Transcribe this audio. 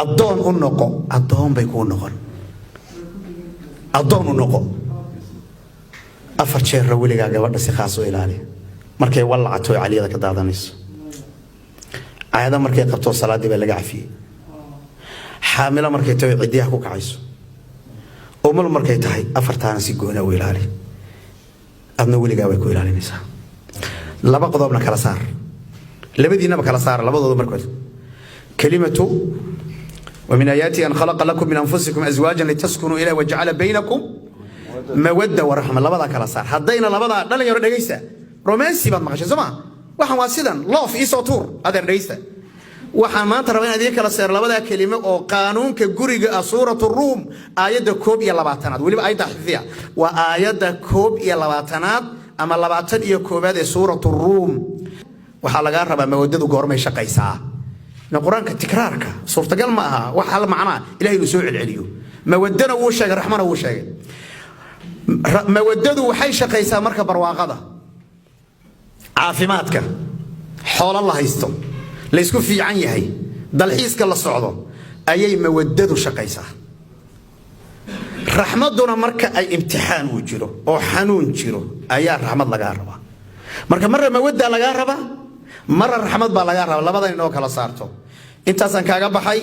addoon u noqo addoon bay kuu noqon addoon u noqo afar jeer weligaa gabadha si khaas u ilaali markay walacato caliyada ka daadanayso ayada markay qabto salaadii baa laga cafiyay حاملة مركي توي عديها كوك عايسو أمل مركي تهي أفرتانا سيقونا ويلالي أبنو ولي قاوي كويلالي نساء لابا قضوبنا كالاسار لبدينا بكالاسار لابا قضوب مركز كلمة ومن آياتي أن خلق لكم من أنفسكم أزواجا لتسكنوا إليه وجعل بينكم مودة ورحمة لابا كالاسار حدينا لابا لا يرد رئيسة رومانسي بعد ما خشي زمان وحن واسدا لوف إيسا طور هذا رئيسة waxaan maanta rabaa in adiga kala saar labada kelimo oo qaanuunka guriga suuratu ruum aayada 22aad waliba ayda xifdiya waa aayada 22aad ama 21aad ee suuratu ruum waxa laga rabaa mawadadu goormay shaqaysaa na quraanka tikraarka suurtagal ma aha waxa la macnaa ilaahay uu soo celceliyo mawadana uu sheegay raxmana uu sheegay mawadadu waxay shaqaysaa marka barwaaqada caafimaadka xoolo la haysto laysku fiican yahay dalxiiska la socdo ayay mawadadu shaqaysaa raxmaduna marka ay imtixaan u jiro oo xanuun jiro ayaa raxmad laga rabaa marka marra mawadda laga rabaa marra raxmad baa laga rabaa labadan inoo kala saarto intaasan kaaga baxay